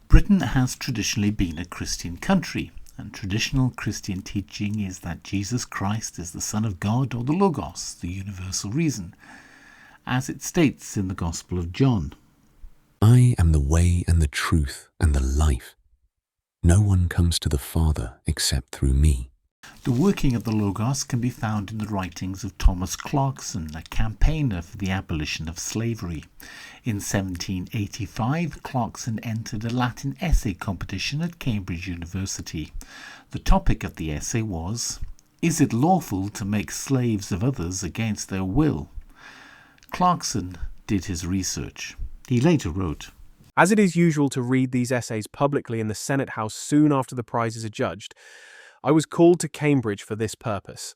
Britain has traditionally been a Christian country, and traditional Christian teaching is that Jesus Christ is the Son of God, or the Logos, the universal reason, as it states in the Gospel of John. I am the way and the truth and the life. No one comes to the Father except through me. The working of the Logos can be found in the writings of Thomas Clarkson, a campaigner for the abolition of slavery. In 1785, Clarkson entered a Latin essay competition at Cambridge University. The topic of the essay was, "Is it lawful to make slaves of others against their will?" Clarkson did his research. He later wrote, As it is usual to read these essays publicly in the Senate House soon after the prizes are judged, I was called to Cambridge for this purpose.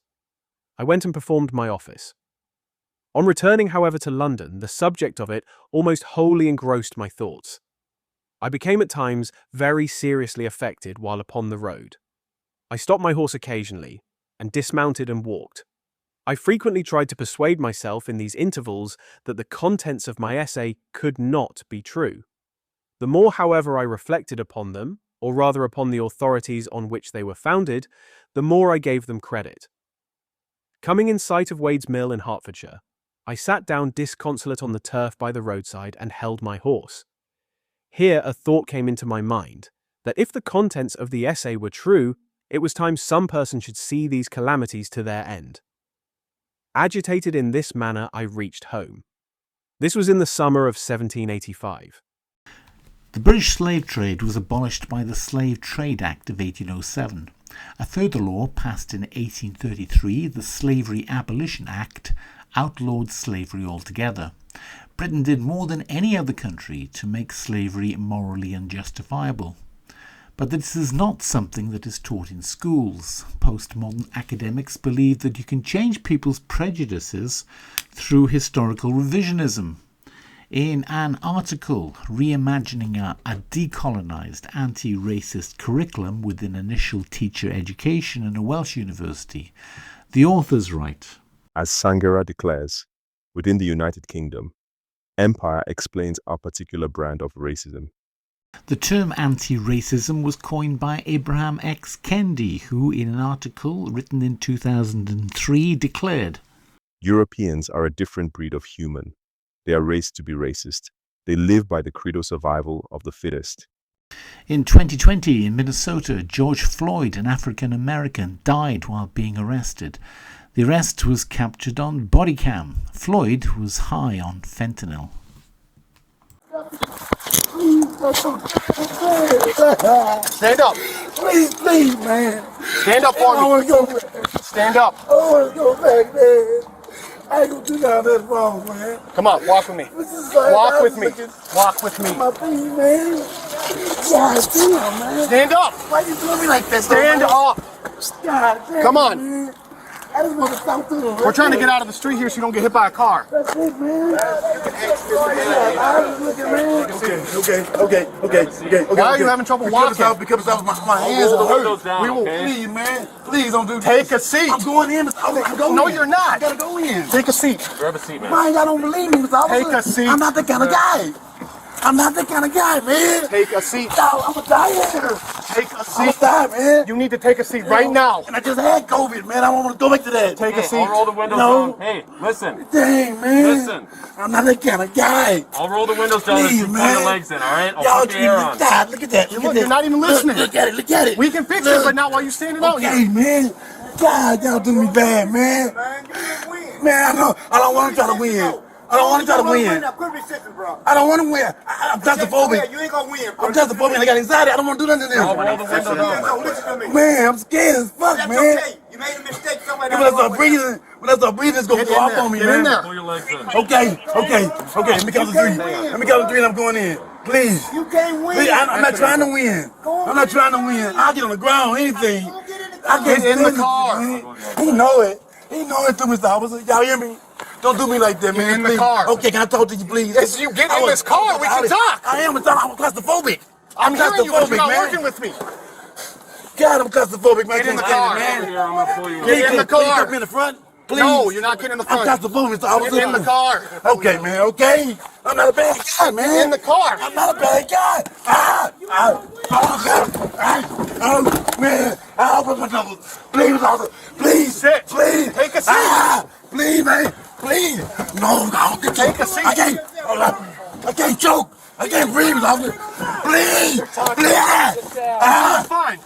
I went and performed my office. On returning, however, to London, the subject of it almost wholly engrossed my thoughts. I became at times very seriously affected while upon the road. I stopped my horse occasionally and dismounted and walked. I frequently tried to persuade myself in these intervals that the contents of my essay could not be true. The more, however, I reflected upon them, or rather upon the authorities on which they were founded, the more I gave them credit. Coming in sight of Wade's Mill in Hertfordshire, I sat down disconsolate on the turf by the roadside and held my horse. Here a thought came into my mind, that if the contents of the essay were true, it was time some person should see these calamities to their end. Agitated in this manner, I reached home. This was in the summer of 1785. The British slave trade was abolished by the Slave Trade Act of 1807. A further law passed in 1833, the Slavery Abolition Act, outlawed slavery altogether. Britain did more than any other country to make slavery morally unjustifiable. But this is not something that is taught in schools. Postmodern academics believe that you can change people's prejudices through historical revisionism. In an article reimagining a decolonised anti-racist curriculum within initial teacher education in a Welsh university, the authors write, As Sangera declares, within the United Kingdom, empire explains our particular brand of racism. The term anti-racism was coined by Ibram X Kendi, who in an article written in 2003 declared, Europeans are a different breed of human. They are raised to be racist. They live by the credo survival of the fittest. In 2020 in Minnesota, George Floyd, an African American, died while being arrested. The arrest was captured on Bodycam. Floyd was high on fentanyl. Stand up. Please, man. Stand up for me. I want to go back. Stand up. I want to go back, man. I ain't gonna do nothing that's wrong, man. Come on, walk with me. Walk with me. Walk with me. My feet, man. God damn, man. Stand up. Why you doing me like that? Stand up. God damn. Come on. Man. I just want to stop through the We're trying to get out of the street here so you don't get hit by a car. That's it, man. I was looking, man. Okay. Why are you having trouble walking? Because my hands are hurt. We won't. Please, man. Please don't do this. Take a seat. I'm going in, Mr. Officer. I'm going No, in. you're not. I gotta go in. Take a seat. Grab a seat, man. Mine, y'all don't believe me, Mr. Officer. Take a seat. I'm not that kind of guy. I'm not that kind of guy, man. Take a seat. No, I'm gonna die here. Take a I'm seat. gonna die, man. You need to take a seat right now. And I just had COVID, man. I don't want to go back to that. Take a Hey, seat. I'll roll the windows No. down. Hey, listen. Dang, man. Listen. I'm not that kind of guy. I'll roll the windows down Please, and pull man. your legs in, all right? I'll Y'all put the air on. God, look at that. Look at that. You're not even listening. Look at it. Look at it. We can fix it, but not while you're standing out Okay, here. man. God, y'all do me bad, man. Man, I don't want to try to win. I don't want to try to win. I don't want to win. I'm claustrophobic. You ain't gonna win. I'm claustrophobic. I got anxiety. I don't want to do nothing to I'll them. roll the windows down. Listen to me. Man, I'm scared as fuck, That's man. okay. You made a mistake somewhere. When I start breathing, it's gonna go off on me, Get in man. there. Pull your legs in. Okay. Let me count to three. Let me count to three and I'm going in. Please. You can't win. Please, I'm not trying to win. I'm not trying to win. I'll get on the ground, anything. I Get in the car. He know it. He know it too, Mr. Officer. Y'all hear me? Don't do me like that, man. Get in the Please. car. Okay, can I talk to you, please? Yes, you get in this car. We can talk. I am claustrophobic. I'm hearing you, but you're not man. working with me. God, I'm claustrophobic, man. Get in the Can't car. stand it, Here, I'm gonna pull you Get in the Please car. put me in the front. Please. No, you're not getting in the I'm front. claustrophobic, Mr. Officer. Get in the car. Okay, man, okay. I'm not a bad guy, man. In the car. I'm not a bad guy. Man, open my door. Please, officer. Please. Sit. Please. Take a seat. Please, man. Please. No, Take a seat. I can't choke. I can't breathe, officer. Please. Please. Fine.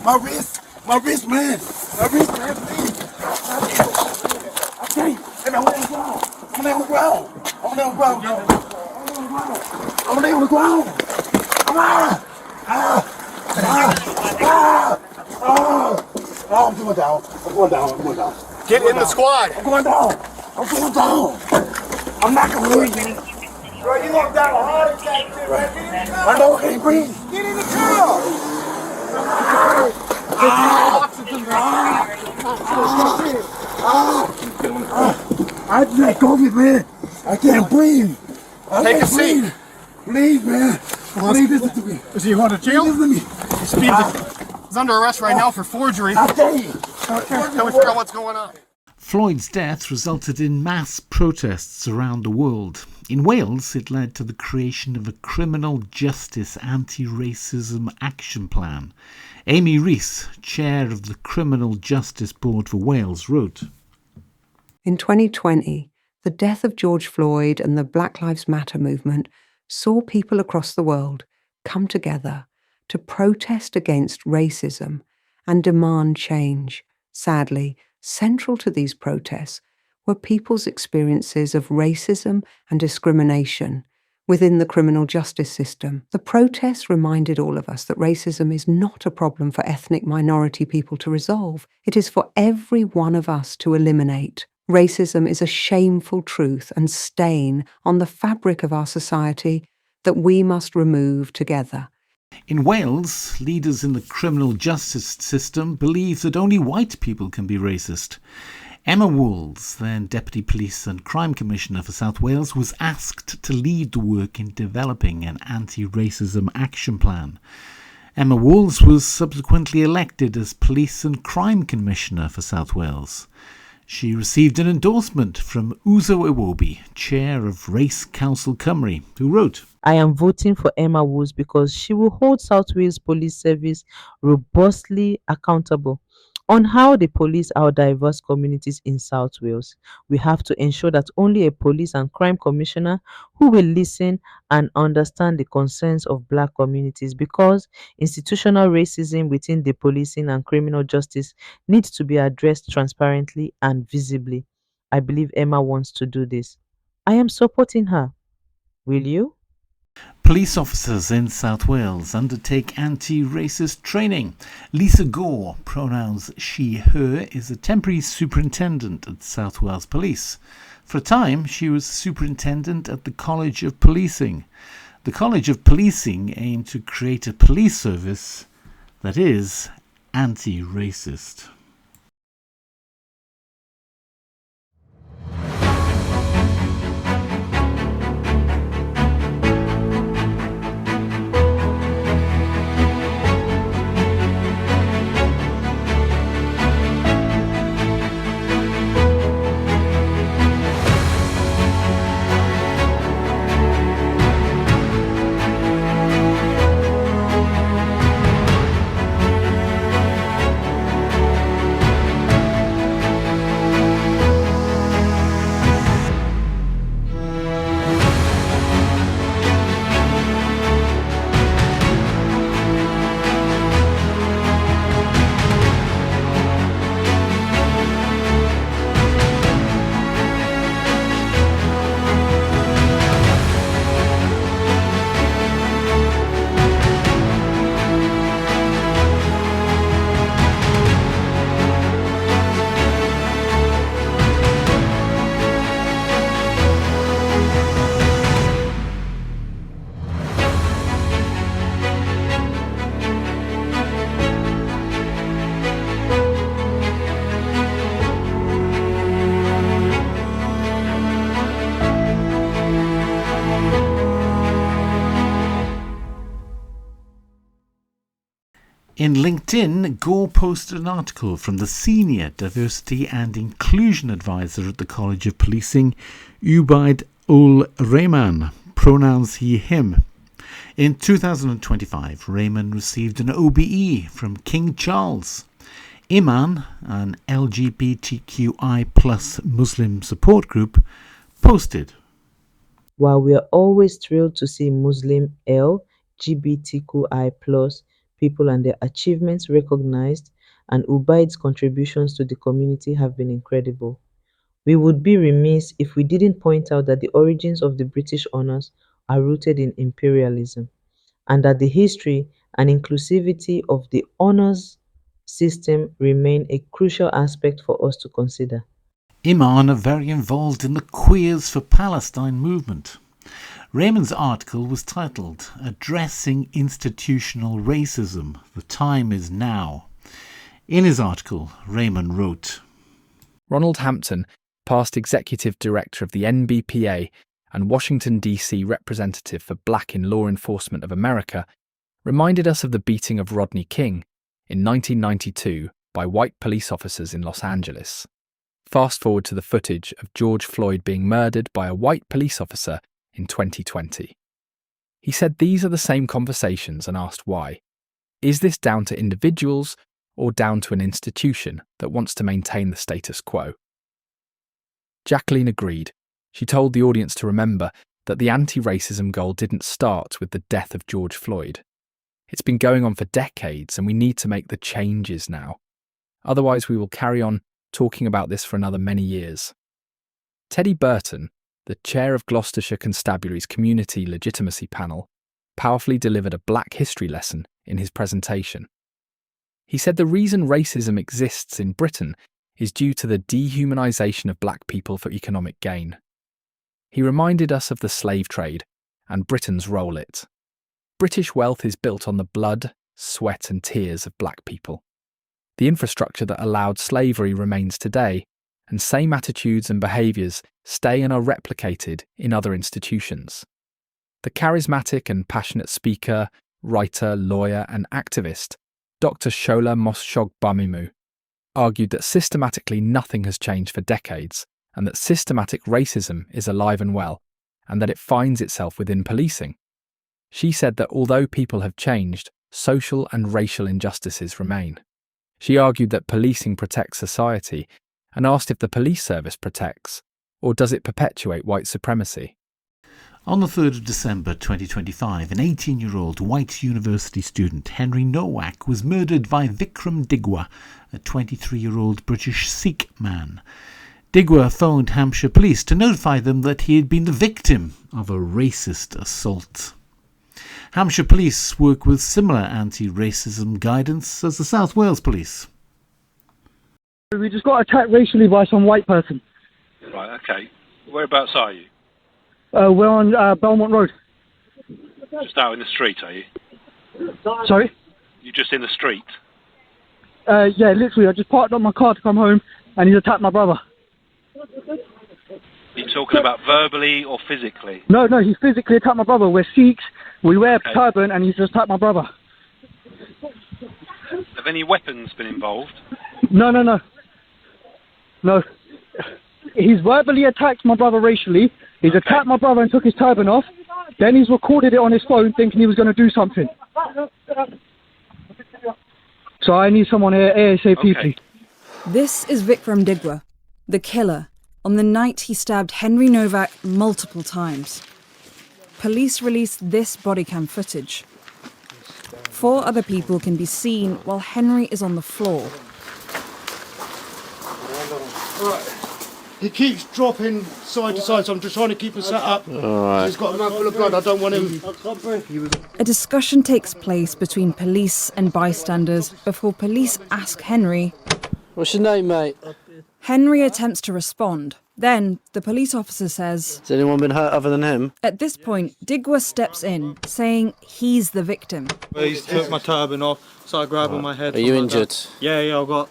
My wrist, man. Please. I can't. I'm on the ground. I'm on the ground. Come on. I'm going down. Get in the squad. I'm going down. I'm not going to lose you. Bro, you gonna die of a heart attack, man. I know I can't breathe. Get in the car. I just had COVID, man. I can't breathe. Take a seat. Please, man. Please listen to me. Is he going to jail? Please listen to me. He's under arrest right now for forgery. I'll tell you. Can we figure out what's going on? Floyd's death resulted in mass protests around the world. In Wales, it led to the creation of a criminal justice anti-racism action plan. Amy Rees, chair of the Criminal Justice Board for Wales, wrote, In 2020, the death of George Floyd and the Black Lives Matter movement saw people across the world come together to protest against racism and demand change. Sadly, central to these protests were people's experiences of racism and discrimination within the criminal justice system. The protests reminded all of us that racism is not a problem for ethnic minority people to resolve. It is for every one of us to eliminate. Racism is a shameful truth and stain on the fabric of our society that we must remove together. In Wales, leaders in the criminal justice system believe that only white people can be racist. Emma Walls, then Deputy Police and Crime Commissioner for South Wales, was asked to lead the work in developing an anti-racism action plan. Emma Walls was subsequently elected as Police and Crime Commissioner for South Wales. She received an endorsement from Uzo Iwobi, chair of Race Council Cymru, who wrote, I am voting for Emma Walls because she will hold South Wales Police Service robustly accountable on how they police our diverse communities in South Wales. We have to ensure that only a police and crime commissioner who will listen and understand the concerns of Black communities, because institutional racism within the policing and criminal justice needs to be addressed transparently and visibly. I believe Emma wants to do this. I am supporting her. Will you? Police officers in South Wales undertake anti-racist training. Lisa Gore, pronouns she, her, is a temporary superintendent at South Wales Police. For a time, she was superintendent at the College of Policing. The College of Policing aimed to create a police service that is anti-racist. In LinkedIn, Gore posted an article from the Senior Diversity and Inclusion Advisor at the College of Policing, Ubaid-ul Rehman, pronouns he, him. In 2025, Raymond received an OBE from King Charles. Iman, an LGBTQI+ Muslim support group, posted, While we are always thrilled to see Muslim LGBTQI+ people and their achievements recognized, and Ubaid's contributions to the community have been incredible, we would be remiss if we didn't point out that the origins of the British honours are rooted in imperialism, and that the history and inclusivity of the honours system remain a crucial aspect for us to consider. Iman are very involved in the Queers for Palestine movement. Raymond's article was titled, Addressing Institutional Racism, The Time is Now. In his article, Raymond wrote, Ronald Hampton, past Executive Director of the NBPA and Washington, D.C. Representative for Black in Law Enforcement of America, reminded us of the beating of Rodney King in 1992 by white police officers in Los Angeles. Fast forward to the footage of George Floyd being murdered by a white police officer in 2020. He said these are the same conversations and asked why. Is this down to individuals or down to an institution that wants to maintain the status quo? Jacqueline agreed. She told the audience to remember that the anti-racism goal didn't start with the death of George Floyd. It's been going on for decades and we need to make the changes now. Otherwise we will carry on talking about this for another many years. Teddy Burton, the chair of Gloucestershire Constabulary's Community Legitimacy Panel, powerfully delivered a Black history lesson in his presentation. He said the reason racism exists in Britain is due to the dehumanisation of Black people for economic gain. He reminded us of the slave trade and Britain's role in it. British wealth is built on the blood, sweat and tears of Black people. The infrastructure that allowed slavery remains today, and same attitudes and behaviours stay and are replicated in other institutions. The charismatic and passionate speaker, writer, lawyer and activist, Dr. 𝗕𝗹𝗰𝗙𝗶𝗿 argued that systematically nothing has changed for decades, and that systematic racism is alive and well, and that it finds itself within policing. She said that although people have changed, social and racial injustices remain. She argued that policing protects society and asked if the police service protects, or does it perpetuate white supremacy? On the 3rd of December 2025, an 18-year-old white university student, Henry Nowak, was murdered by Vickrum Digwa, a 23-year-old British Sikh man. Digwa phoned Hampshire police to notify them that he had been the victim of a racist assault. Hampshire police work with similar anti-racism guidance as the South Wales police. We just got attacked racially by some white person. Right, okay. Whereabouts are you? We're on Belmont Road. Just out in the street, are you? Sorry? You just in the street? Yeah, literally. I just parked up my car to come home and he's attacked my brother. Are you talking about verbally or physically? No, he physically attacked my brother. We're Sikhs, we wear turban and he's just attacked my brother. Have any weapons been involved? No. No. He's verbally attacked my brother racially. He's attacked my brother and took his turban off. Then he's recorded it on his phone thinking he was going to do something. So I need someone here ASAP, please. This is Vickrum Digwa, the killer, on the night he stabbed Henry Nowak multiple times. Police released this bodycam footage. 4 other people can be seen while Henry is on the floor. Right. He keeps dropping side to side, so I'm just trying to keep him set up. Right. He's got a mouth full of blood, I don't want him... A discussion takes place between police and bystanders before police ask Henry... What's your name, mate? Henry attempts to respond. Then, the police officer says... Has anyone been hurt other than him? At this point, Digwa steps in, saying he's the victim. He took my turban off, started grabbing my head. Are you injured? Yeah, I've got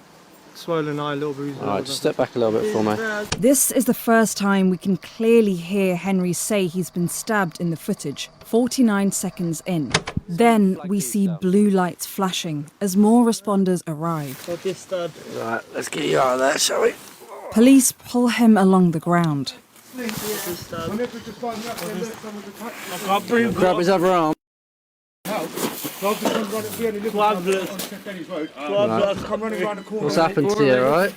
swollen eye, little bruises. Alright, just step back a little bit for me. This is the first time we can clearly hear Henry say he's been stabbed in the footage, 49 seconds in. Then we see blue lights flashing as more responders arrive. Right, let's get you out of there, shall we? Police pull him along the ground. Grab his other arm. What's happened to you, alright?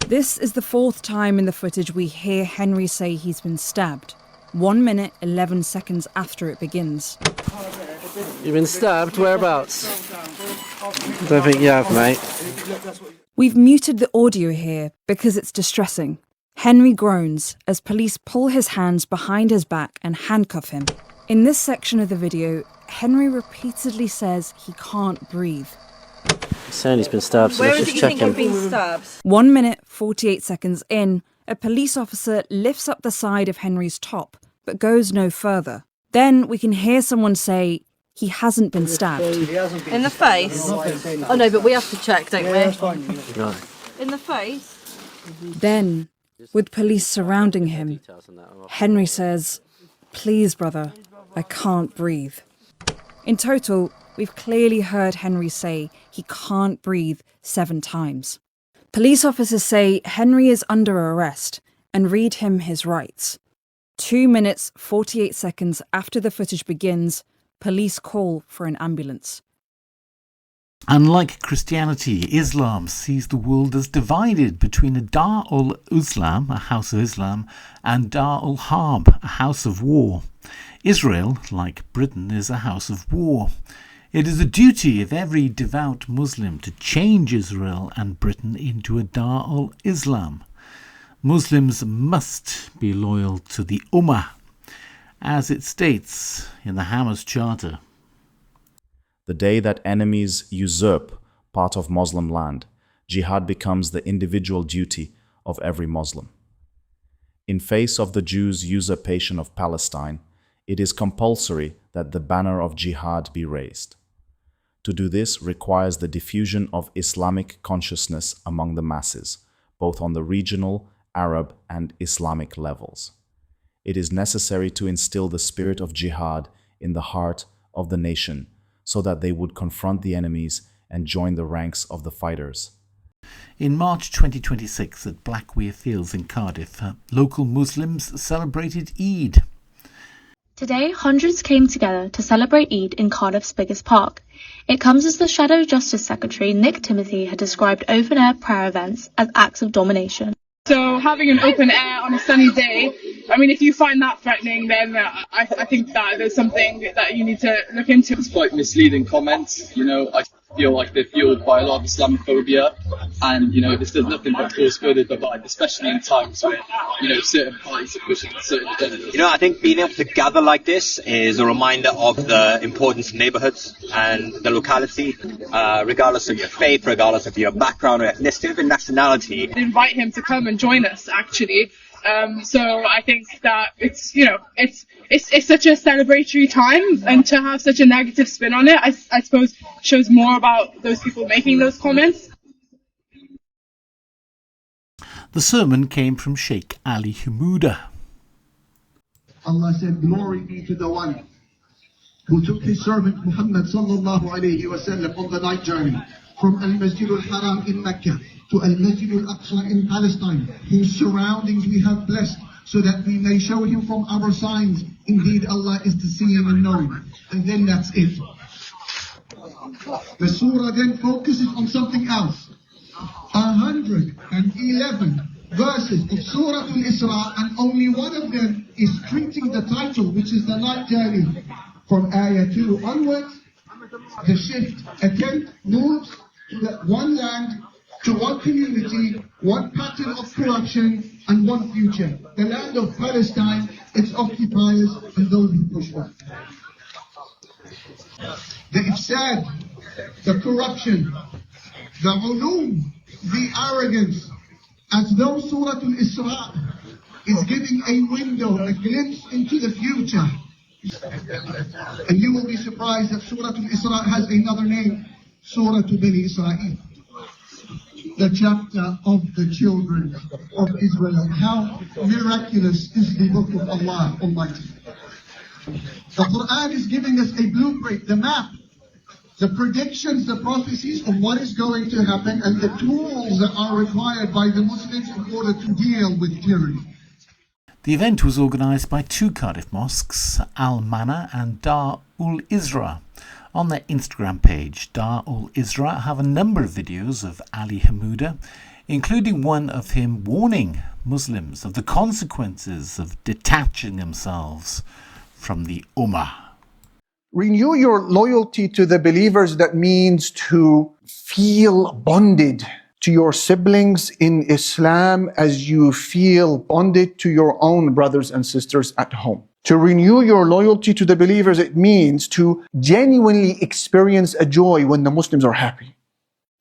This is the fourth time in the footage we hear Henry say he's been stabbed, 1 minute 11 seconds after it begins. You've been stabbed? Whereabouts? Don't think you have, mate. We've muted the audio here because it's distressing. Henry groans as police pull his hands behind his back and handcuff him. In this section of the video, Henry repeatedly says he can't breathe. He's saying he's been stabbed, so let's just check him. 1 minute 48 seconds in, a police officer lifts up the side of Henry's top, but goes no further. Then we can hear someone say he hasn't been stabbed. In the face? Oh no, but we have to check, don't we? No. In the face? Then, with police surrounding him, Henry says, "Please, brother, I can't breathe." In total, we've clearly heard Henry say he can't breathe 7 times. Police officers say Henry is under arrest and read him his rights. 2 minutes 48 seconds after the footage begins, police call for an ambulance. Unlike Christianity, Islam sees the world as divided between a Dar-ul-Islam, a house of Islam, and Dar-ul-Harb, a house of war. Israel, like Britain, is a house of war. It is the duty of every devout Muslim to change Israel and Britain into a Dar-ul-Islam. Muslims must be loyal to the Ummah, as it states in the Hamas Charter. The day that enemies usurp part of Muslim land, jihad becomes the individual duty of every Muslim. In face of the Jews' usurpation of Palestine, it is compulsory that the banner of jihad be raised. To do this requires the diffusion of Islamic consciousness among the masses, both on the regional, Arab, and Islamic levels. It is necessary to instill the spirit of jihad in the heart of the nation, so that they would confront the enemies and join the ranks of the fighters. In March 2026 at Blackweir Fields in Cardiff, local Muslims celebrated Eid. Today, hundreds came together to celebrate Eid in Cardiff's biggest park. It comes as the Shadow Justice Secretary Nick Timothy had described open-air prayer events as acts of domination. So having an open air on a sunny day, I mean, if you find that threatening, then I think that there's something that you need to look into. It's quite misleading comments. You know, I feel like they're fueled by a lot of Islamophobia, and you know, this does nothing but cause further divide, especially in times where, you know, certain parties are pushing certain agendas. You know, I think being able to gather like this is a reminder of the importance of neighborhoods and the locality, regardless of your faith, regardless of your background or ethnicity, even nationality. Invite him to come and join us, actually. So I think that it's, you know, it's such a celebratory time, and to have such a negative spin on it, I suppose shows more about those people making those comments. The sermon came from Sheikh Ali Hammuda. Allah said, "Glory be to the one who took his servant Muhammad sallallahu alayhi wa sallam on the night journey from Al-Masjid al-Haram in Mecca to Al-Masjid al-Aqsa in Palestine, whose surroundings we have blessed, so that we may show him from our signs. Indeed, Allah is to see him and know him." And then that's it. The surah then focuses on something else. 111 verses of Surah Al-Isra, and only one of them is treating the title, which is the night journey. From Ayah 2 onwards, the shift attempt moves to one land, to one community, one pattern of corruption, and one future. The land of Palestine, its occupiers, and those who push back. The ifsad, the corruption, the ulum, the arrogance, as though Surah Al-Isra is giving a window, a glimpse into the future. And you will be surprised that Surah Al-Isra has another name, Surah Bani Israel, the chapter of the children of Israel. How miraculous is the book of Allah Almighty. The Quran is giving us a blueprint, the map, the predictions, the prophecies of what is going to happen, and the tools that are required by the Muslims in order to deal with tyranny. The event was organised by 2 Cardiff mosques, Al-Mana and Dar-ul-Isra On their Instagram page, Dat-ul-Isra have a number of videos of Ali Hammuda, including one of him warning Muslims of the consequences of detaching themselves from the Ummah. Renew your loyalty to the believers. That means to feel bonded to your siblings in Islam as you feel bonded to your own brothers and sisters at home. To renew your loyalty to the believers, it means to genuinely experience a joy when the Muslims are happy.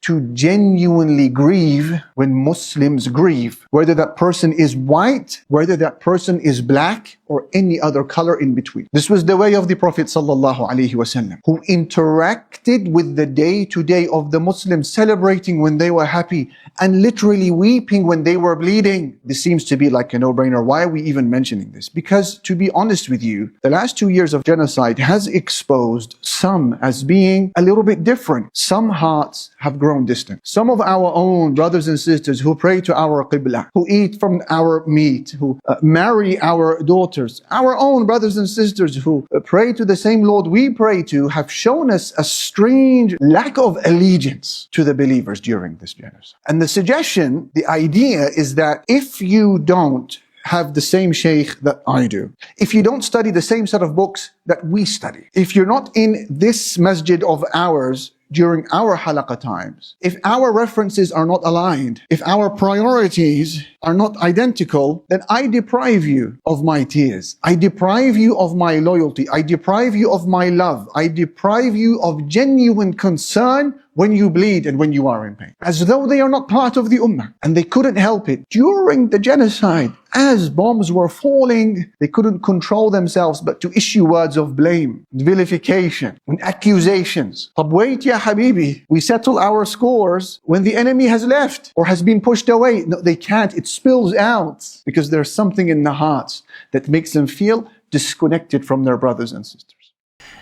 To genuinely grieve when Muslims grieve, whether that person is white, whether that person is black, or any other color in between. This was the way of the Prophet ﷺ, who interacted with the day-to-day of the Muslims, celebrating when they were happy and literally weeping when they were bleeding. This seems to be like a no-brainer. Why are we even mentioning this? Because, to be honest with you, the last 2 years of genocide has exposed some as being a little bit different. Some hearts have grown distant. Some of our own brothers and sisters who pray to our qibla, who eat from our meat, who marry our daughters, our own brothers and sisters who pray to the same Lord we pray to, have shown us a strange lack of allegiance to the believers during this genocide. And the suggestion, the idea is that if you don't have the same sheikh that I do, if you don't study the same set of books that we study, if you're not in this masjid of ours during our halaqah times, if our references are not aligned, if our priorities are not identical, then I deprive you of my tears. I deprive you of my loyalty. I deprive you of my love. I deprive you of genuine concern when you bleed and when you are in pain. As though they are not part of the ummah. And they couldn't help it. During the genocide, as bombs were falling, they couldn't control themselves but to issue words of blame, vilification, and accusations. طب ya habibi, we settle our scores when the enemy has left or has been pushed away. No, they can't. It spills out because there's something in the hearts that makes them feel disconnected from their brothers and sisters.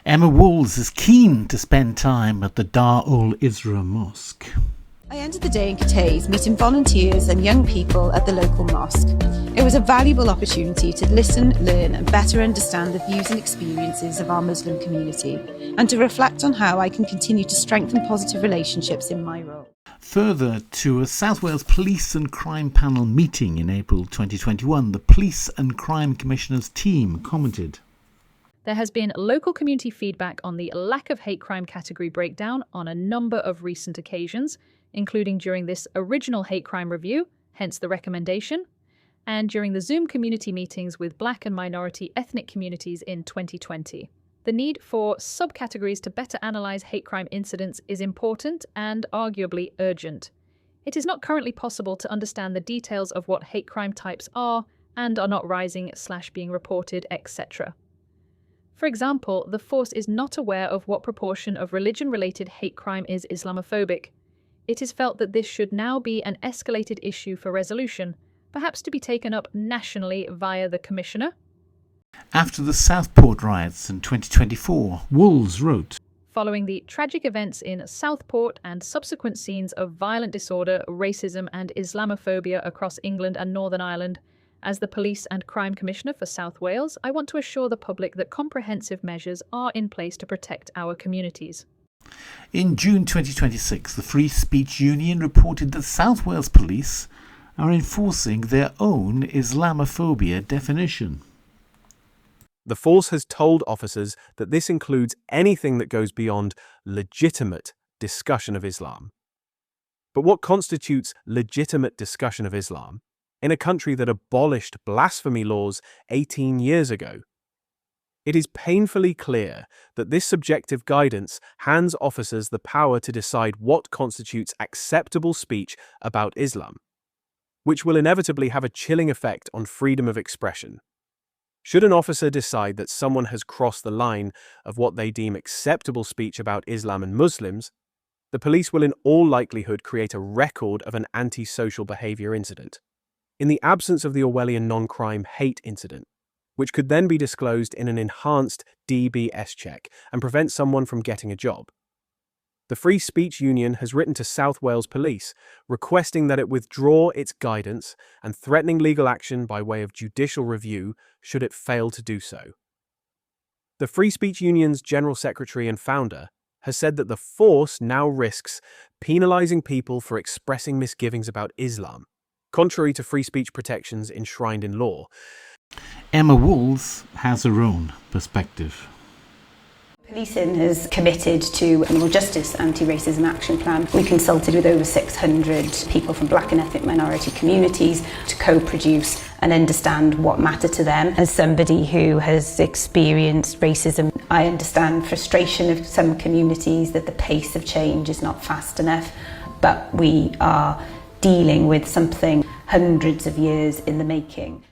Emma Walls is keen to spend time at the Dat-ul-Isra Mosque. I ended the day in 𝗕𝗍 meeting volunteers and young people at the local mosque. It was a valuable opportunity to listen, learn and better understand the views and experiences of our Muslim community and to reflect on how I can continue to strengthen positive relationships in my role. Further to a South Wales Police and Crime Panel meeting in April 2021, the Police and Crime Commissioner's team commented. There has been local community feedback on the lack of hate crime category breakdown on a number of recent occasions, including during this original hate crime review, hence the recommendation, and during the Zoom community meetings with Black and minority ethnic communities in 2020. The need for subcategories to better analyse hate crime incidents is important and arguably urgent. It is not currently possible to understand the details of what hate crime types are and are not rising/being reported, etc. For example, the force is not aware of what proportion of religion-related hate crime is Islamophobic. It is felt that this should now be an escalated issue for resolution, perhaps to be taken up nationally via the Commissioner. After the Southport riots in 2024, Wolves wrote, Following the tragic events in Southport and subsequent scenes of violent disorder, racism and Islamophobia across England and Northern Ireland, as the Police and Crime Commissioner for South Wales, I want to assure the public that comprehensive measures are in place to protect our communities. In June 2026, the Free Speech Union reported that South Wales Police are enforcing their own Islamophobia definition. The force has told officers that this includes anything that goes beyond legitimate discussion of Islam. But what constitutes legitimate discussion of Islam in a country that abolished blasphemy laws 18 years ago? It is painfully clear that this subjective guidance hands officers the power to decide what constitutes acceptable speech about Islam, which will inevitably have a chilling effect on freedom of expression. Should an officer decide that someone has crossed the line of what they deem acceptable speech about Islam and Muslims, the police will in all likelihood create a record of an antisocial behaviour incident, in the absence of the Orwellian non-crime hate incident, which could then be disclosed in an enhanced DBS check and prevent someone from getting a job. The Free Speech Union has written to South Wales Police requesting that it withdraw its guidance and threatening legal action by way of judicial review should it fail to do so. The Free Speech Union's General Secretary and founder, has said that the force now risks penalising people for expressing misgivings about Islam, contrary to free speech protections enshrined in law. Emma Wools has her own perspective. Policing has committed to a criminal justice anti-racism action plan. We consulted with over 600 people from black and ethnic minority communities to co-produce and understand what mattered to them. As somebody who has experienced racism, I understand frustration of some communities that the pace of change is not fast enough, but we are dealing with something hundreds of years in the making.